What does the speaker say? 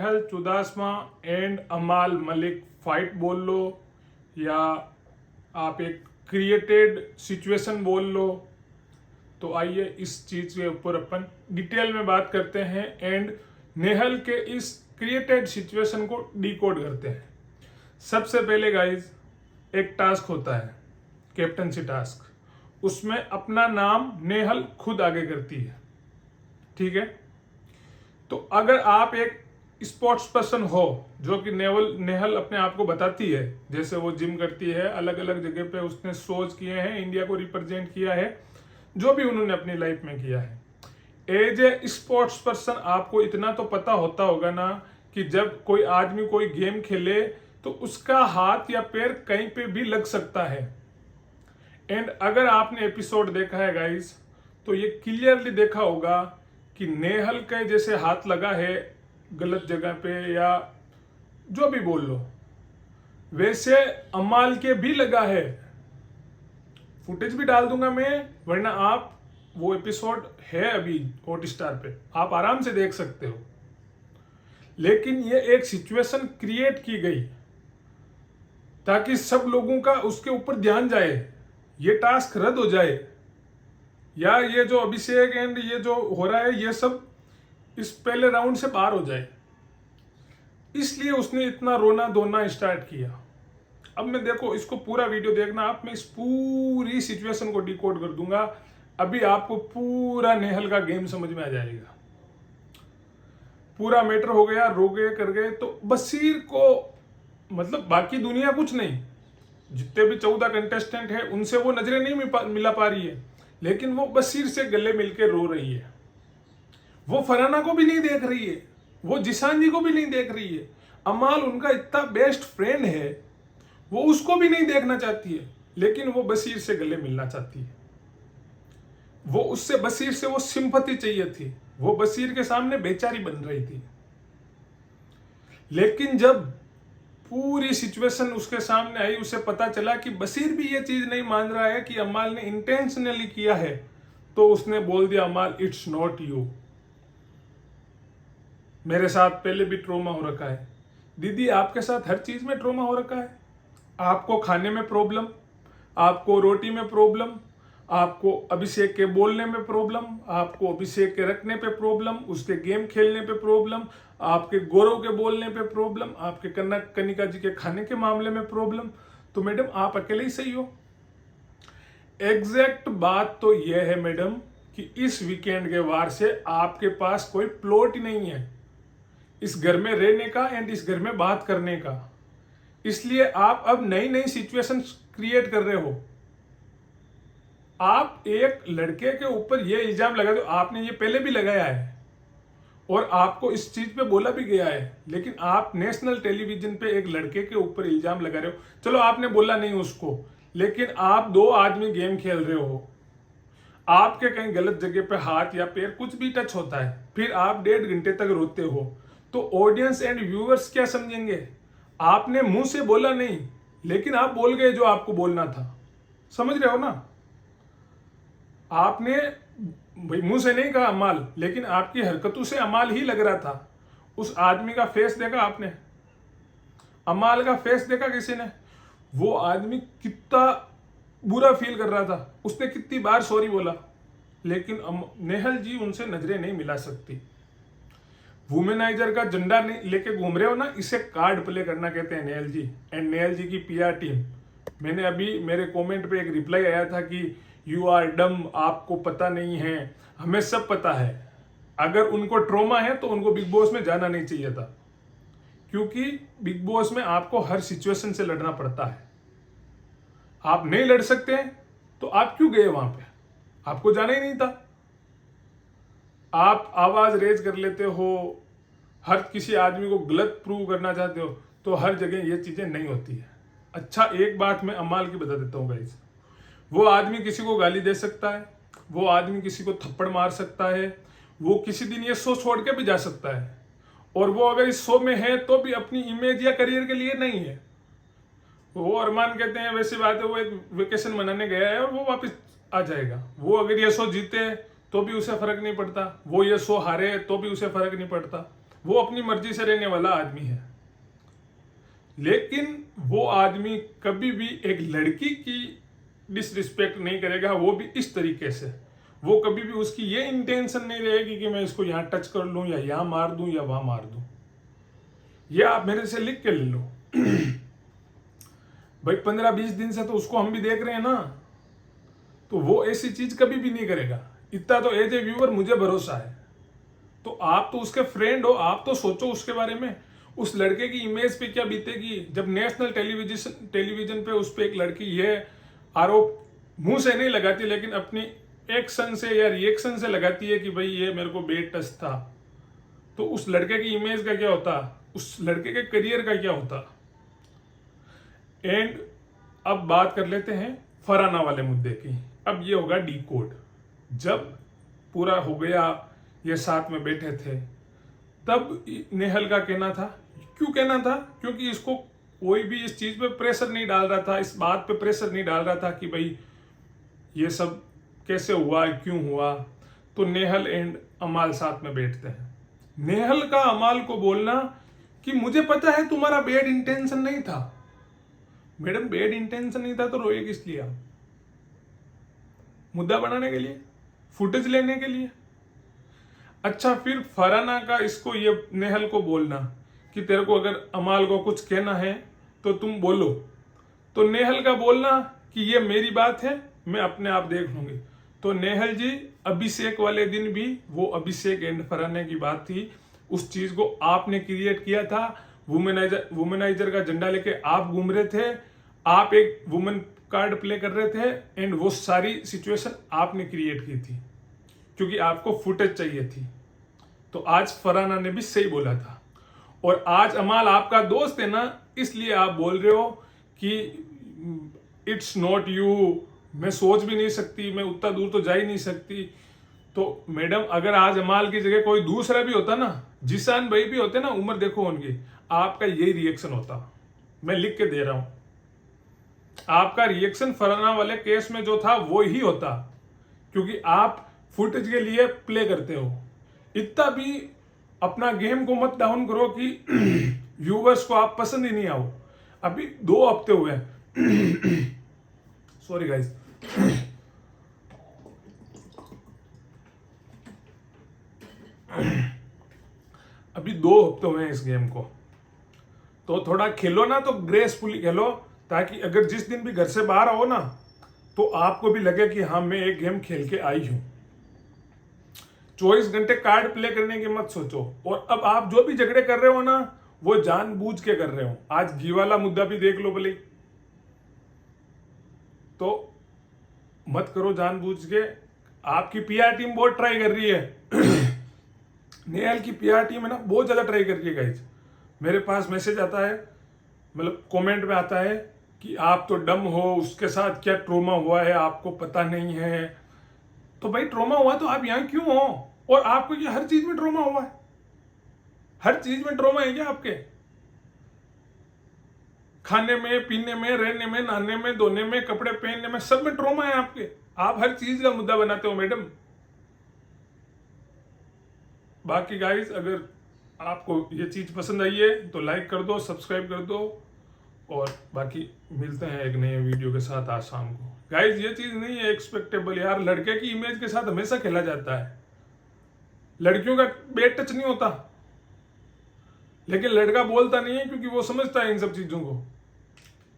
Nehal Chudasama and अमाल Malik fight बोल लो या आप एक क्रिएटेड सिचुएशन बोल लो, तो आइए इस चीज के ऊपर अपन डिटेल में बात करते हैं एंड नेहल के इस क्रिएटेड सिचुएशन को डिकोड करते हैं। सबसे पहले गाइज एक टास्क होता है, कैप्टनसी टास्क, उसमें अपना नाम नेहल खुद आगे करती है, ठीक है। तो अगर आप एक स्पोर्ट्स पर्सन हो, जो कि नेहल अपने आप को बताती है, जैसे वो जिम करती है, अलग अलग जगह पे उसने शोज किए हैं, इंडिया को रिप्रेजेंट किया है, जो भी उन्होंने अपनी लाइफ में किया है। एज ए स्पोर्ट्स पर्सन आपको इतना तो पता होता होगा ना कि जब कोई आदमी कोई गेम खेले तो उसका हाथ या पैर कहीं पे भी लग सकता है। एंड अगर आपने एपिसोड देखा है गाइस, तो ये क्लियरली देखा होगा कि नेहल के जैसे हाथ लगा है गलत जगह पे, या जो भी बोल लो, वैसे अमाल के भी लगा है। फुटेज भी डाल दूंगा मैं, वरना आप वो एपिसोड है अभी हॉटस्टार पे, आप आराम से देख सकते हो। लेकिन ये एक सिचुएशन क्रिएट की गई ताकि सब लोगों का उसके ऊपर ध्यान जाए, ये टास्क रद्द हो जाए, या ये जो अभिषेक एंड ये जो हो रहा है ये सब इस पहले राउंड से बाहर हो जाए। इसलिए उसने इतना रोना धोना स्टार्ट किया। अब मैं देखो, इसको पूरा वीडियो देखना आप, मैं इस पूरी सिचुएशन को डिकोड कर दूंगा। अभी आपको पूरा नेहल का गेम समझ में आ जाएगा। पूरा मैटर हो गया, रो गए कर गए तो बशीर को, मतलब बाकी दुनिया कुछ नहीं, जितने भी 14 कंटेस्टेंट है उनसे वो नजरें नहीं मिला पा रही है, लेकिन वो बशीर से गले मिलके रो रही है। वो फरहाना को भी नहीं देख रही है, वो जिशान जी को भी नहीं देख रही है। अमाल उनका इतना बेस्ट फ्रेंड है, वो उसको भी नहीं देखना चाहती है, लेकिन वो बशीर से गले मिलना चाहती है। वो उससे, बशीर से वो सिंपैथी चाहिए थी, वो बशीर के सामने बेचारी बन रही थी। लेकिन जब पूरी सिचुएशन उसके सामने आई, उसे पता चला कि बशीर भी ये चीज नहीं मान रहा है कि अमाल ने इंटेंशनली किया है, तो उसने बोल दिया, अमाल इट्स नॉट यू, मेरे साथ पहले भी ट्रोमा हो रखा है। दीदी आपके साथ हर चीज में ट्रोमा हो रखा है। आपको खाने में प्रॉब्लम, आपको रोटी में प्रॉब्लम, आपको अभिषेक के बोलने में प्रॉब्लम, आपको अभिषेक के रखने पे प्रॉब्लम, उसके गेम खेलने पे प्रॉब्लम, आपके गौरव के बोलने पे प्रॉब्लम, आपके कनिका जी के खाने के मामले में प्रॉब्लम। तो मैडम आप अकेले ही सही हो। एग्जैक्ट बात तो यह है मैडम कि इस वीकेंड के वार से आपके पास कोई प्लॉट ही नहीं है इस घर में रहने का एंड इस घर में बात करने का। इसलिए आप अब नई नई सिचुएशन क्रिएट कर रहे हो। आप एक लड़के के ऊपर ये इल्जाम लगा दो, आपने ये पहले भी लगाया है और आपको इस चीज पे बोला भी गया है, लेकिन आप नेशनल टेलीविजन पे एक लड़के के ऊपर इल्जाम लगा रहे हो। चलो आपने बोला नहीं उसको, लेकिन आप दो आदमी गेम खेल रहे हो, आपके कहीं गलत जगह पे हाथ या पैर कुछ भी टच होता है, फिर आप 1.5 घंटे तक रोते हो, तो ऑडियंस एंड व्यूअर्स क्या समझेंगे? आपने मुंह से बोला नहीं, लेकिन आप बोल गए जो आपको बोलना था। समझ रहे हो ना? आपने भाई मुंह से नहीं कहा अमाल, लेकिन आपकी हरकतों से अमाल ही लग रहा था। उस आदमी का फेस देखा आपने? अमाल का फेस देखा किसी ने? वो आदमी कितना बुरा फील कर रहा था, उसने कितनी बार सॉरी बोला, लेकिन नेहल जी उनसे नजरें नहीं मिला सकती। वुमेनाइजर का झंडा नहीं लेके घूम रहे हो ना, इसे कार्ड प्ले करना कहते हैं नेहल जी एंड नेहल जी की पीआर टीम। मैंने अभी मेरे कमेंट पे एक रिप्लाई आया था कि यू आर डम, आपको पता नहीं है। हमें सब पता है। अगर उनको ट्रोमा है तो उनको बिग बॉस में जाना नहीं चाहिए था, क्योंकि बिग बॉस में आपको हर सिचुएशन से लड़ना पड़ता है। आप नहीं लड़ सकते हैं तो आप क्यों गए वहां पे? आपको जाना ही नहीं था। आप आवाज रेज कर लेते हो, हर किसी आदमी को गलत प्रूव करना चाहते हो, तो हर जगह ये चीजें नहीं होती है। अच्छा एक बात मैं अमाल की बता देता हूँ गाइस, वो आदमी किसी को गाली दे सकता है, वो आदमी किसी को थप्पड़ मार सकता है, वो किसी दिन ये शो छोड़ के भी जा सकता है, और वो अगर इस शो में है तो भी अपनी इमेज या करियर के लिए नहीं है। वो अरमान कहते हैं वैसी बात है, वो एक वेकेशन मनाने गया है और वो वापस आ जाएगा। वो अगर ये शो जीते तो भी उसे फर्क नहीं पड़ता, वो ये शो हारे तो भी उसे फर्क नहीं पड़ता। वो अपनी मर्जी से रहने वाला आदमी है, लेकिन वो आदमी कभी भी एक लड़की की डिसरिस्पेक्ट नहीं करेगा, वो भी इस तरीके से। वो कभी भी उसकी ये इंटेंशन नहीं रहेगी कि मैं इसको यहाँ टच कर लूँ या यहाँ मार दूँ या वहाँ मार दूँ। ये आप मेरे से लिख के ले लो। भाई 15-20 दिन से तो उसको हम भी देख रहे हैं ना, तो वो ऐसी चीज कभी भी नहीं करेगा। इतना तो एज ए व्यूअर मुझे भरोसा है। तो आप तो उसके फ्रेंड हो, आप तो सोचो उसके बारे में, उस लड़के की इमेज पे क्या बीतेगी जब नेशनल टेलीविजन पे उस पे एक लड़की ये आरोप मुंह से नहीं लगाती लेकिन अपनी एक्शन से या रिएक्शन से लगाती है कि भाई ये मेरे को बेड टच था। तो उस लड़के की इमेज का क्या होता, उस लड़के के करियर का क्या होता। एंड अब बात कर लेते हैं फरहाना वाले मुद्दे की। अब ये होगा डी कोड। जब पूरा हो गया, ये साथ में बैठे थे, तब नेहल का कहना था, क्यों कहना था, क्योंकि इसको कोई भी इस चीज पे प्रेशर नहीं डाल रहा था, इस बात पे प्रेशर नहीं डाल रहा था कि भाई ये सब कैसे हुआ, क्यों हुआ। तो नेहल एंड अमाल साथ में बैठते हैं। नेहल का अमाल को बोलना कि मुझे पता है तुम्हारा बैड इंटेंशन नहीं था। मैडम बैड इंटेंशन नहीं था तो रोए किस लिए आप? मुद्दा बनाने के लिए, फुटेज लेने के लिए? अच्छा, फिर फरहाना का इसको ये नेहल को बोलना कि तेरे को अगर अमाल को कुछ कहना है तो तुम बोलो। तो नेहल का बोलना कि ये मेरी बात है, मैं अपने आप देख लूंगी। तो नेहल जी, अभिषेक वाले दिन भी वो अभिषेक एंड फरहाना की बात थी, उस चीज को आपने क्रिएट किया था। वुमेनाइजर का झंडा लेके आप घूम रहे थे, आप एक वुमेन कार्ड प्ले कर रहे थे एंड वो सारी सिचुएशन आपने क्रिएट की थी क्योंकि आपको फुटेज चाहिए थी। तो आज फरहाना ने भी सही बोला था। और आज अमाल आपका दोस्त है ना, इसलिए आप बोल रहे हो कि इट्स नॉट यू, मैं सोच भी नहीं सकती, मैं उतना दूर तो जा ही नहीं सकती। तो मैडम, अगर आज अमाल की जगह कोई दूसरा भी होता ना, जिशान भाई भी होते ना, उम्र देखो उनकी, आपका यही रिएक्शन होता। मैं लिख के दे रहा हूं, आपका रिएक्शन फरहाना वाले केस में जो था वो ही होता, क्योंकि आप फुटेज के लिए प्ले करते हो। इतना भी अपना गेम को मत डाउन करो कि व्यूवर्स को आप पसंद ही नहीं आओ। अभी 2 हफ्ते हुए हैं। सॉरी गाइस, अभी 2 हफ्ते हुए हैं इस गेम को, तो थोड़ा खेलो ना, तो ग्रेसफुली खेलो, ताकि अगर जिस दिन भी घर से बाहर आओ ना, तो आपको भी लगे कि हाँ, मैं एक गेम खेल के आई हूं। 24 घंटे कार्ड प्ले करने की मत सोचो। और अब आप जो भी झगड़े कर रहे हो ना, वो जानबूझ के कर रहे हो। आज घी वाला मुद्दा भी देख लो भले, तो मत करो जानबूझ के। आपकी पीआर टीम बहुत ट्राई कर रही है। नेहल की पीआर टीम है ना, बहुत ज्यादा ट्राई कर रही है गाइज। मेरे पास मैसेज आता है, मतलब कमेंट में आता है कि आप तो डम हो, उसके साथ क्या ट्रोमा हुआ है आपको पता नहीं है। तो भाई ट्रोमा हुआ तो आप यहाँ क्यों हो? और आपको क्या हर चीज में ट्रोमा हुआ है? हर चीज में ट्रोमा है क्या आपके? खाने में, पीने में, रहने में, नहाने में, धोने में, कपड़े पहनने में, सब में ट्रोमा है आपके। आप हर चीज का मुद्दा बनाते हो मैडम। बाकी गाइस, अगर आपको ये चीज पसंद आई है तो लाइक कर दो, सब्सक्राइब कर दो, और बाकी मिलते हैं एक नए वीडियो के साथ आज शाम को। गाइस, ये चीज नहीं है एक्सपेक्टेबल यार, लड़के की इमेज के साथ हमेशा खेला जाता है। लड़कियों का बेड टच नहीं होता, लेकिन लड़का बोलता नहीं है क्योंकि वो समझता है इन सब चीजों को।